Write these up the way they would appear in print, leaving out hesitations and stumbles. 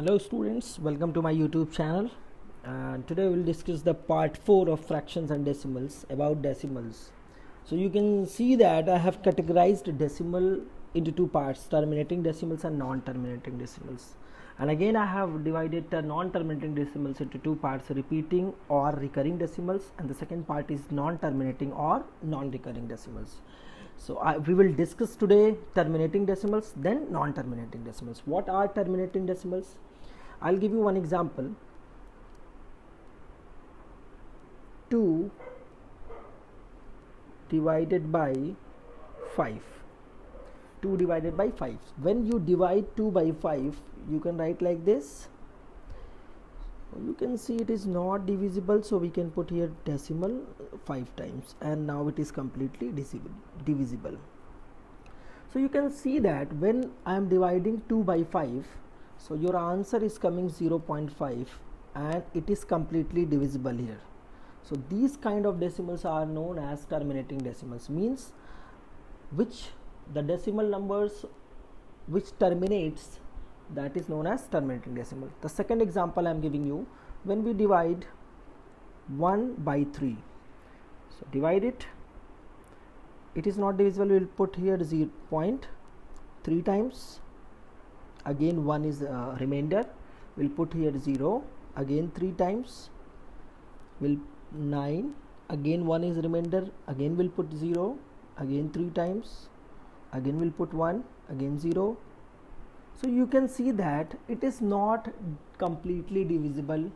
Hello students, welcome to my YouTube channel, and today we will discuss the part 4 of fractions and decimals, about decimals. So you can see that I have categorized decimal into two parts, terminating decimals and non-terminating decimals. And again I have divided the non-terminating decimals into two parts, repeating or recurring decimals, and the second part is non-terminating or non-recurring decimals. So we will discuss today terminating decimals, then non-terminating decimals. What are terminating decimals? I'll give you one example. 2 divided by 5. 2 divided by 5. When you divide 2 by 5, you can write like this. You can see it is not divisible, so we can put here decimal 5 times, and now it is completely divisible. So you can see that when I am dividing 2 by 5, so your answer is coming 0.5 and it is completely divisible here. So these kind of decimals are known as terminating decimals, means which the decimal numbers which terminates, that is known as terminating decimal. The second example I am giving you, when we divide 1 by 3, so divide it, it is not divisible, we will put here 0.3 times, again 1 is remainder, we will put here 0, again 3 times, will 9, again 1 is remainder, again we will put 0, again 3 times, again we will put 1, again 0. So you can see that it is not completely divisible.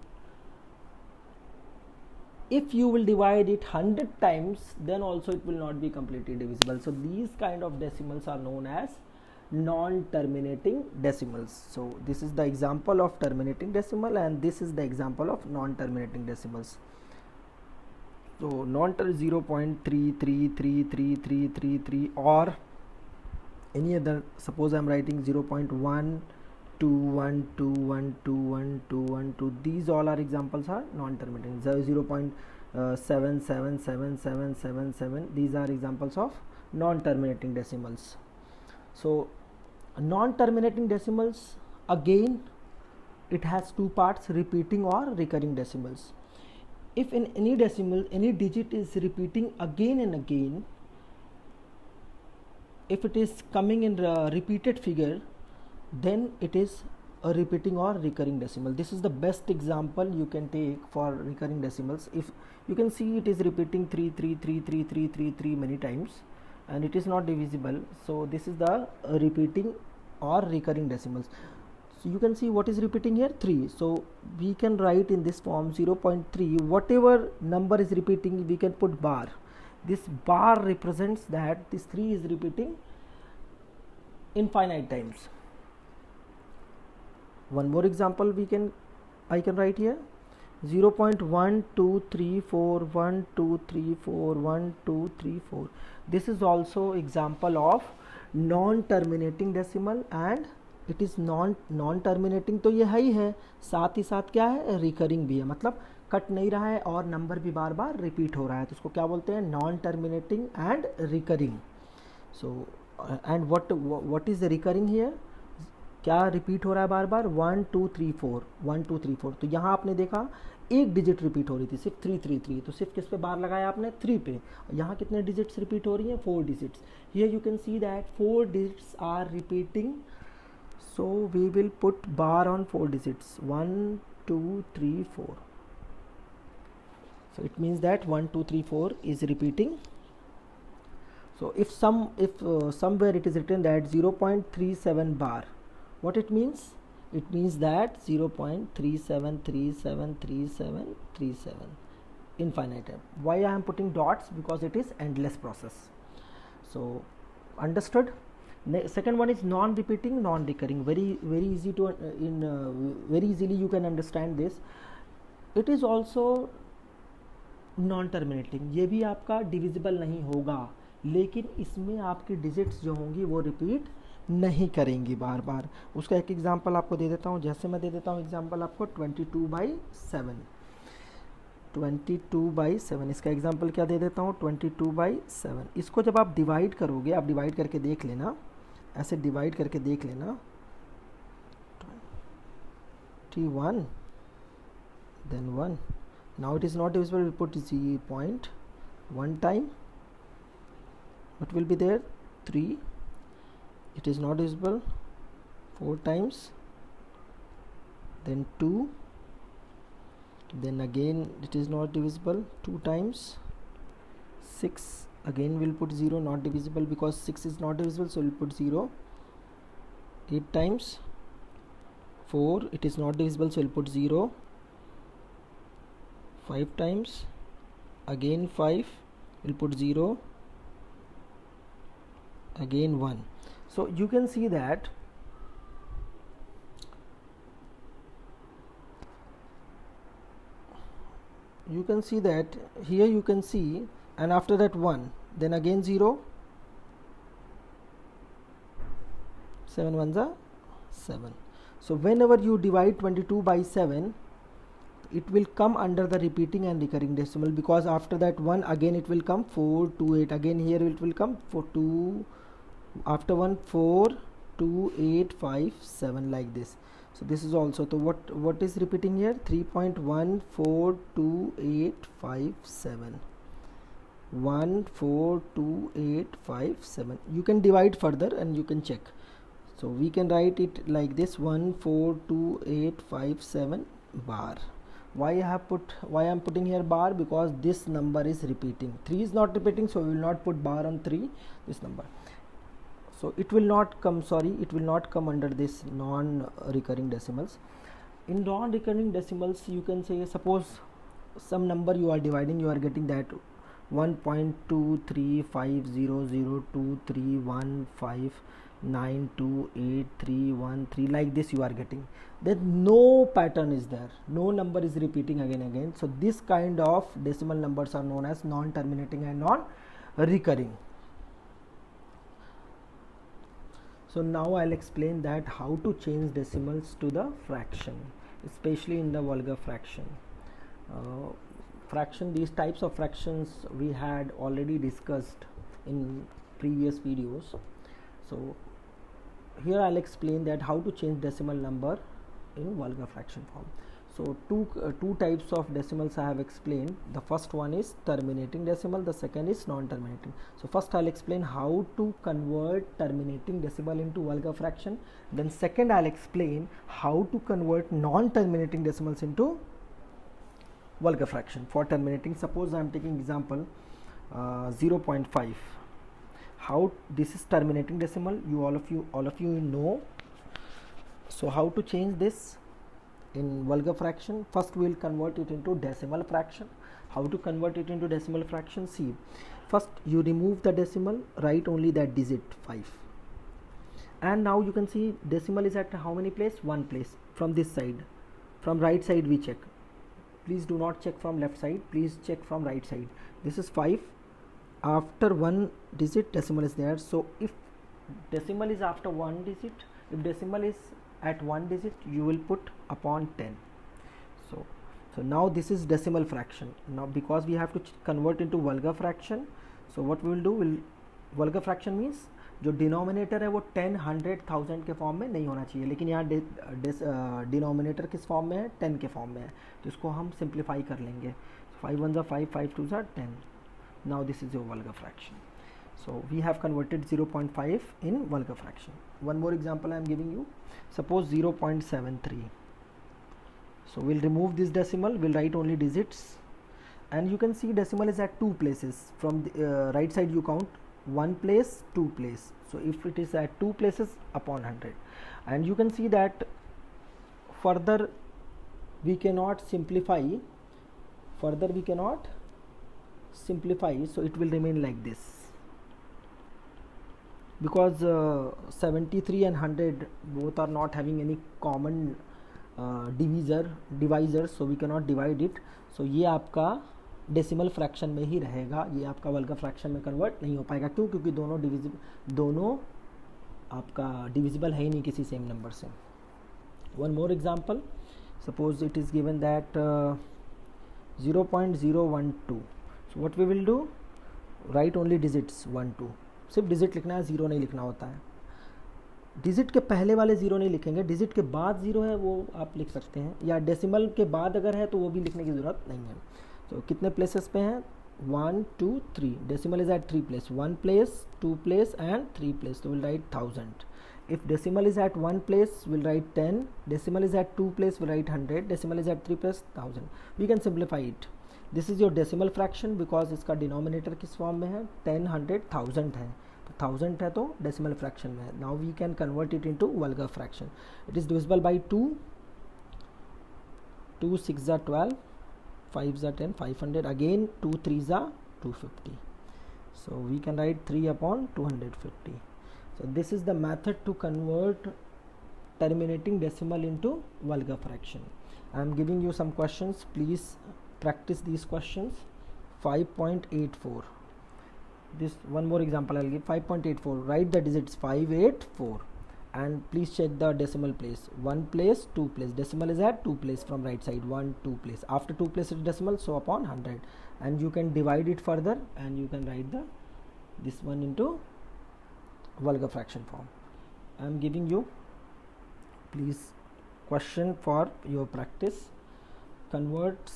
If you will divide it 100 times, then also it will not be completely divisible. So these kind of decimals are known as non-terminating decimals. So this is the example of terminating decimal, and this is the example of non-terminating decimals. So non-term 0.333333 or any other, suppose I am writing 0.12121212122, these all are examples are non-terminating. 0.77777777, these are examples of non-terminating decimals. So non-terminating decimals, again it has two parts, repeating or recurring decimals. If in any decimal any digit is repeating again and again, if it is coming in a repeated figure, then it is a repeating or recurring decimal. This is the best example you can take for recurring decimals. If you can see it is repeating 3 many times and it is not divisible, so this is the repeating or recurring decimals. So you can see what is repeating here, 3, so we can write in this form 0.3, whatever number is repeating we can put bar. This bar represents that this 3 is repeating infinite times. One more example I can write here, 0.12341234. This is also example of non-terminating decimal, and it is non-terminating तो ये ही है, साथ ही साथ क्या है, recurring भी है, मतलब कट नहीं रहा है और नंबर भी बार बार रिपीट हो रहा है, तो उसको क्या बोलते हैं, non terminating and recurring. So and what is recurring here, क्या रिपीट हो रहा है बार बार, 1 2 3 4 1 2 3 4. तो यहाँ आपने देखा एक डिजिट रिपीट हो रही थी, सिर्फ 3 तो सिर्फ किस पे बार लगाया आपने, 3 पे. यहाँ कितने डिजिट्स रिपीट हो रही हैं, 4 digits. Here you can see that 4 digits are repeating, so we will put bar on 4 digits, 1 2 3 4. So it means that 1 2 3 4 is repeating. So if somewhere it is written that 0.37 bar, what it means, it means that 0.37373737 infinite time. Why I am putting dots, because it is endless process. So understood. Second one is non-repeating, non-recurring. Very easy to very easily you can understand this. It is also non-terminating. ये भी आपका divisible नहीं होगा, लेकिन इसमें आपकी digits जो होंगी वो रिपीट नहीं करेंगी बार बार. उसका एक एग्जांपल आपको दे देता हूँ. जैसे मैं दे देता हूँ एग्जांपल आपको 22/7. 22/7 इसका एग्जांपल क्या दे देता हूँ, 22/7. इसको जब आप डिवाइड करोगे, आप डिवाइड करके देख लेना, ऐसे डिवाइड करके देख लेना, 21, then 1. Now it is not divisible, we'll put 0 point 1 time. What will be there? 3. It is not divisible, 4 times, then 2, then again it is not divisible, 2 times. 6, again we'll put 0, not divisible because 6 is not divisible, so we'll put 0. 8 times. 4, it is not divisible, so we'll put 0. 5 times, again 5, we'll put 0, again 1. So you can see that here you can see, and after that 1, then again 0, 7 ones are 7. So whenever you divide 22 by 7, it will come under the repeating and recurring decimal, because after that 1 again it will come 4 2 8, again here it will come 4 2, after 1 4 2 8 5 7, like this. So this is also, so what is repeating here? 3.1 4 2 8 5 7, 1 4 2 8 5 7. You can divide further and you can check. So we can write it like this: 1 4 2 8 5 7 bar. Why I am putting here bar? Because this number is repeating. 3 is not repeating, so we will not put bar on 3, this number. So it will not come, it will not come under this non-recurring decimals. In non-recurring decimals, you can say, suppose some number you are dividing, you are getting that 1.23500231592831 like this you are getting. Then no pattern is there, no number is repeating again and again. So this kind of decimal numbers are known as non-terminating and non-recurring. So now I'll explain that how to change decimals to the fraction, especially in the vulgar fraction. These types of fractions we had already discussed in previous videos. So here I'll explain that how to change decimal number in vulgar fraction form. So two types of decimals I have explained. The first one is terminating decimal, the second is non-terminating. So first I'll explain how to convert terminating decimal into vulgar fraction. Then second I'll explain how to convert non-terminating decimals into vulgar fraction. For terminating, suppose I am taking example 0.5. How this is terminating decimal, all of you know. So how to change this in vulgar fraction? First we will convert it into decimal fraction. How to convert it into decimal fraction? See, first you remove the decimal, write only that digit 5, and now you can see decimal is at how many place? One place. From this side, from right side we check. Please do not check from left side, please check from right side. This is 5. After one digit decimal is there. So if decimal is after one digit, if decimal is at one digit, you will put upon 10. So now this is decimal fraction. Now because we have to convert into vulgar fraction, so what we will do, vulgar fraction means जो denominator है वो 10, 100, 1000 के form में नहीं होना चाहिए, लेकिन यहाँ डिनोमिनेटर किस फॉर्म में है? 10 के फॉर्म में है, तो इसको हम सिंप्लीफाई कर लेंगे. 5 1 5, 5 2 10. Now this is your vulgar fraction. So we have converted 0.5 in vulgar fraction. One more example I am giving you. Suppose 0.73. So we'll remove this decimal, we'll write only digits, and you can see decimal is at two places. From the right side you count one place, two place. So if it is at two places, upon 100. And you can see that further we cannot simplify, so it will remain like this, because 73 and 100 both are not having any common divisor, so we cannot divide it. So ये आपका decimal fraction में ही रहेगा, ये आपका vulgar fraction में convert नहीं हो पाएगा. क्यों? क्योंकि दोनों आपका डिविजिबल है ही नहीं किसी सेम नंबर से. One more example, suppose it is given that 0.012. So what we will do, write only digits 1 2. सिर्फ डिजिट लिखना है, ज़ीरो नहीं लिखना होता है. डिजिट के पहले वाले ज़ीरो नहीं लिखेंगे, डिजिट के बाद ज़ीरो है वो आप लिख सकते हैं, या डेसिमल के बाद अगर है तो वो भी लिखने की ज़रूरत नहीं है। तो कितने प्लेसेस पे हैं, 1 2 3, decimal is at 3 place, 1 place, 2 place and 3 place, तो will write 1000. If decimal is at 1 place, we'll write 10. Decimal is at 2 place, we'll write 100. Decimal is at 3 place, 1000. We can simplify it. This is your decimal fraction because इसका denominator किस form में है, 10, 100, 1000 है, तो 1000 है तो decimal fraction में है. Now we can convert it into vulgar fraction. It is divisible by 2, 2 6 are 12, 5 are 10, 500, again 2 3 are 250. So we can write 3 upon 250. So this is the method to convert terminating decimal into vulgar fraction. I am giving you some questions, please practice these questions. 5.84, this one more example I'll give. 5.84, write the digits 584 and please check the decimal place. 1 place, 2 place, decimal is at 2 place from right side, 1 2 place, after 2 place is decimal, so upon 100, and you can divide it further and you can write this one into vulgar fraction form. I am giving you, please, question for your practice. Convert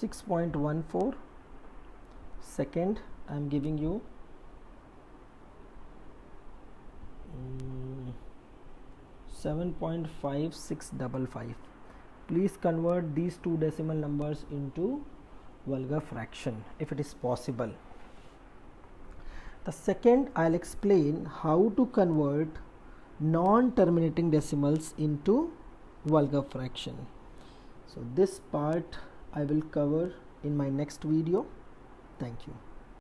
6.14. Second, I am giving you 7.5655. Please convert these two decimal numbers into vulgar fraction if it is possible. The second, I'll explain how to convert non-terminating decimals into vulgar fraction. So this part I will cover in my next video. Thank you.